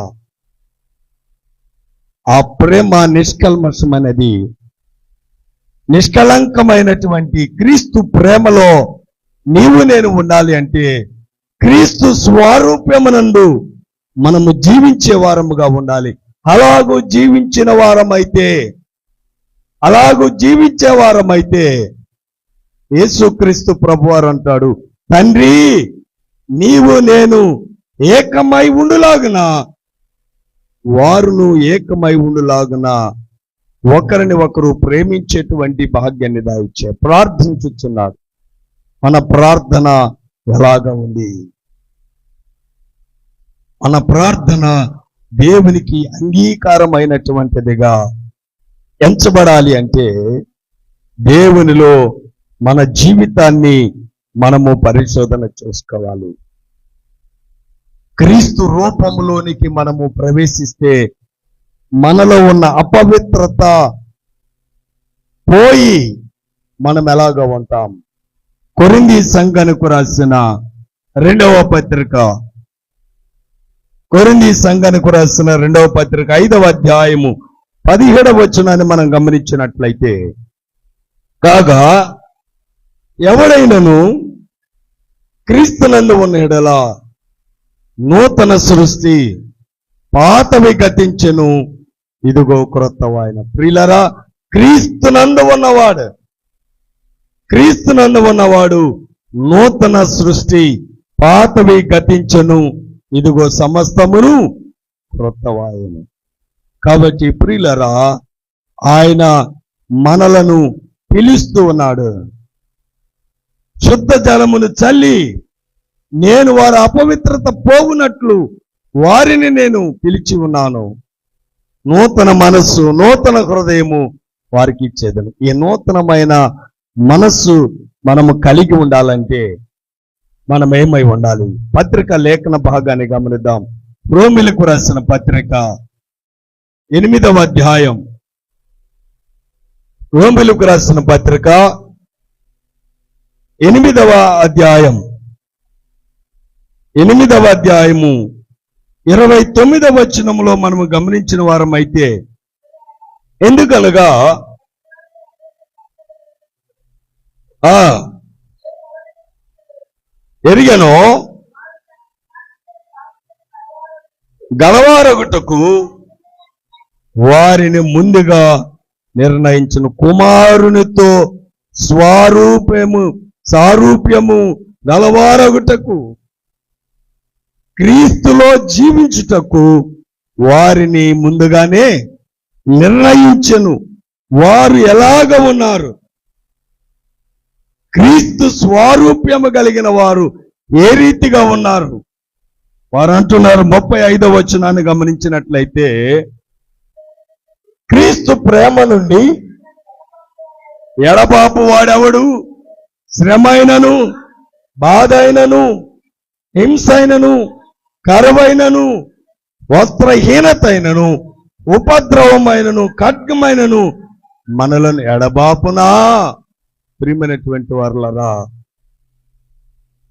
[SPEAKER 1] ఆ ప్రేమ నిష్కల్మషమైనది, నిష్కళంకమైనటువంటి క్రీస్తు ప్రేమలో నీవు నేను ఉండాలి అంటే క్రీస్తు స్వరూపమునందు మనము జీవించే వారముగా ఉండాలి. అలాగూ జీవించే వారమైతే యేసుక్రీస్తు ప్రభువారు అంటాడు, తండ్రి నీవు నేను ఏకమై ఉండులాగున వారును ఏకమై ఉండులాగున ఒకరిని ఒకరు ప్రేమించేటువంటి భాగ్యాన్ని దాయిచ్చే ప్రార్థించుచున్నాడు. మన ప్రార్థన ఎలాగా ఉంది? మన ప్రార్థన దేవునికి అంగీకారమైనటువంటిదిగా ఎంచబడాలి అంటే దేవునిలో మన జీవితాన్ని మనము పరిశోధన చేసుకోవాలి. క్రీస్తు రూపంలోనికి మనము ప్రవేశిస్తే మనలో ఉన్న అపవిత్రత పోయి మనం ఎలాగ ఉంటాం? కొరింథీ సంఘానికి రాసిన 2వ పత్రిక, కొరింథీ సంఘానికి రాసిన 2వ పత్రిక 5వ అధ్యాయము 17వ వచనాన్ని మనం గమనించినట్లయితే, కాగా ఎవడైనను క్రీస్తునందు ఉన్న ఎడల నూతన సృష్టి, పాతవి గతించెను, ఇదిగో క్రొత్తవాయన. ప్రియులారా, క్రీస్తునందు ఉన్నవాడు నూతన సృష్టి, పాతవి గతించెను, ఇదిగో సమస్తమును క్రొత్తవాయను. కాబట్టి ప్రియులారా, ఆయన మనలను పిలుస్తూ ఉన్నాడు. శుద్ధ జలమును చల్లి నేను వారి అపవిత్రత పోవునట్లు వారిని నేను పిలిచి ఉన్నాను. నూతన మనస్సు, నూతన హృదయము వారికి ఇచ్చేదను. ఈ నూతనమైన మనస్సు మనము కలిగి ఉండాలంటే మనం ఏమై ఉండాలి? పత్రిక లేఖన భాగాన్ని గమనిద్దాం. రోమిలకు రాసిన పత్రిక 8వ అధ్యాయం, రోమిలకు రాసిన పత్రిక 8వ అధ్యాయం 8వ అధ్యాయము 29వ వచనములో మనము గమనించిన వారమైతే, ఎందుకనగా ఎరిగెను గలవారొకటకు వారిని ముందుగా నిర్ణయించిన కుమారునితో సారూప్యము గలవారొకటకు, క్రీస్తులో జీవించుటకు వారిని ముందుగానే నిర్ణయించెను. వారు ఎలాగ ఉన్నారు? క్రీస్తు స్వారూప్యము కలిగిన వారు ఏ రీతిగా ఉన్నారు? వారు అంటున్నారు, 35వ వచనాన్ని గమనించినట్లయితే, క్రీస్తు ప్రేమ నుండి ఎడబాపు వాడెవడు? శ్రమైనను, బాధైనను, హింసైనను, కరువైనను, వస్త్రహీనతైనను, ఉపద్రవమైనను, ఖడ్గమైనను మనలను ఎడబాపునా? ప్రియమైనటువంటి వారలారా,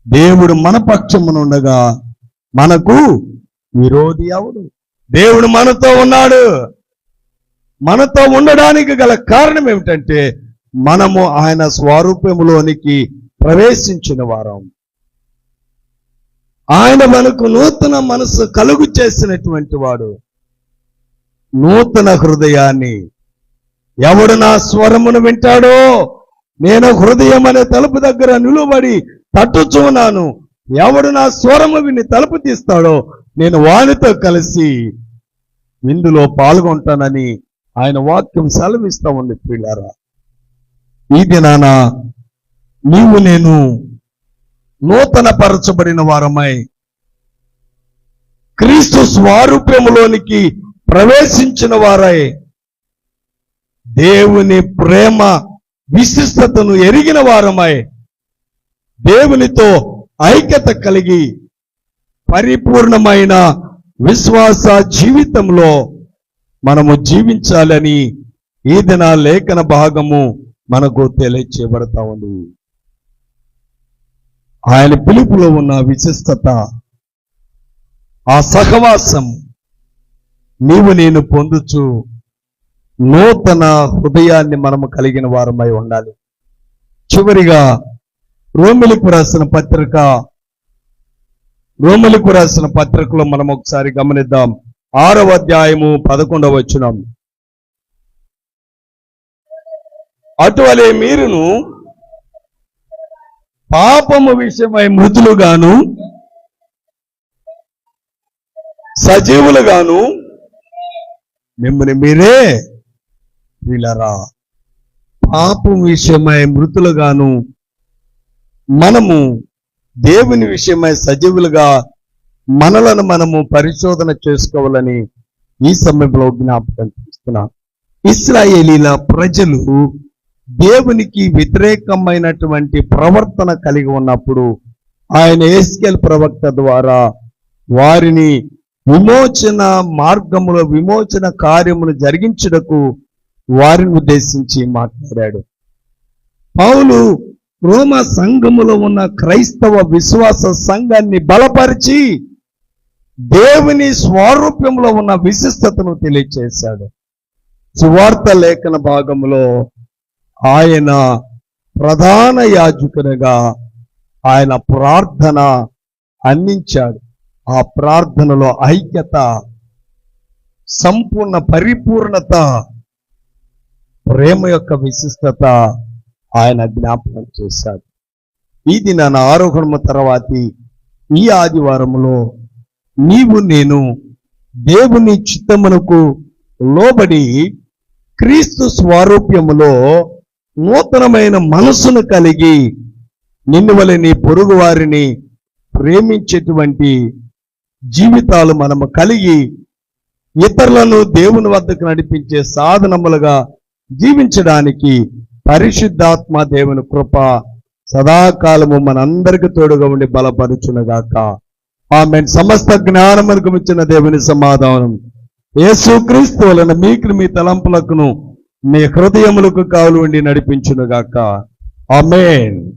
[SPEAKER 1] దేవుడు మన పక్షమునుండగా మనకు విరోధి ఎవడు? దేవుడు మనతో ఉన్నాడు. మనతో ఉండడానికి గల కారణం ఏమిటంటే మనము ఆయన స్వరూపములోనికి ప్రవేశించిన వారం. ఆయన మనకు నూతన మనసు కలుగు చేసినటువంటి వాడు. నూతన హృదయాన్ని ఎవడు నా స్వరమును వింటాడో, నేను హృదయం అనే తలుపు దగ్గర నిలువబడి తట్టుచున్నాను. ఎవడు నా స్వరము విని తలుపు తీస్తాడో నేను వానితో కలిసి విందులో పాల్గొంటానని ఆయన వాక్యం సెలవిస్తా ఉంది. ప్రియులారా, ఈ దినాన నీవు నేను నూతన పరచబడిన వారమై క్రీస్తు స్వారూప్యములోనికి ప్రవేశించిన వారై దేవుని ప్రేమ విశిష్టతను ఎరిగిన వారమై దేవునితో ఐక్యత కలిగి పరిపూర్ణమైన విశ్వాస జీవితంలో మనము జీవించాలని ఈ దిన లేఖన భాగము మనకు తెలియచేయబడతా ఉంది. ఆయన పిలుపులో ఉన్న విశిష్టత, ఆ సహవాసం నీవు నేను పొందుచు నూతన హృదయాన్ని మనము కలిగిన వారమై ఉండాలి. చివరిగా రోమిలకు రాసిన పత్రికలో మనం ఒకసారి గమనిద్దాం. 6వ అధ్యాయము 11వ వచనం. అటువలే మీరును పాపము విషయమై మృతులుగాను సజీవులుగాను మిమ్మల్ని మీరే వీళ్ళరా. పాపం విషయమై మృతులుగాను మనము దేవుని విషయమై సజీవులుగా మనలను మనము పరిశోధన చేసుకోవాలని ఈ సమయంలో జ్ఞాపకం చేస్తున్నాం. ఇశ్రాయేలీల ప్రజలు దేవునికి వ్యతిరేకమైనటువంటి ప్రవర్తన కలిగి ఉన్నప్పుడు ఆయన ఎహెజ్కేలు ప్రవక్త ద్వారా వారిని విమోచన మార్గములో విమోచన కార్యమును జరిగించుటకు వారిని ఉద్దేశించి మాట్లాడాడు. పౌలు రోమా సంఘములో ఉన్న క్రైస్తవ విశ్వాస సంఘాన్ని బలపరిచి దేవుని స్వరూప్యంలో ఉన్న విశిష్టతను తెలియచేశాడు. సువార్త లేఖన భాగంలో ఆయన ప్రధాన యాజకునిగా ఆయన ప్రార్థన అందించాడు. ఆ ప్రార్థనలో ఐక్యత, సంపూర్ణ పరిపూర్ణత, ప్రేమ యొక్క విశిష్టత ఆయన జ్ఞాపకం చేశాడు. ఈ దినాన ఆరోహణము తర్వాతి ఈ ఆదివారములో నీవు నేను దేవుని చిత్తమునకు లోబడి క్రీస్తు స్వరూప్యములో నూతనమైన మనసును కలిగి నిన్ను వలె నీ పొరుగు వారిని ప్రేమించేటువంటి జీవితాలు మనము కలిగి ఇతరులను దేవుని వద్దకు నడిపించే సాధనములుగా జీవించడానికి పరిశుద్ధాత్మ దేవుని కృప సదాకాలము మనందరికి తోడుగా ఉండి బలపరుచునుగాక. ఆమేన్. సమస్త జ్ఞానమునకు మించిన దేవుని సమాధానం యేసుక్రీస్తు వలన మీకు మీ తలంపులకును మీ హృదయములకు కావులు ఉండి నడిపించునుగాక. ఆమేన్.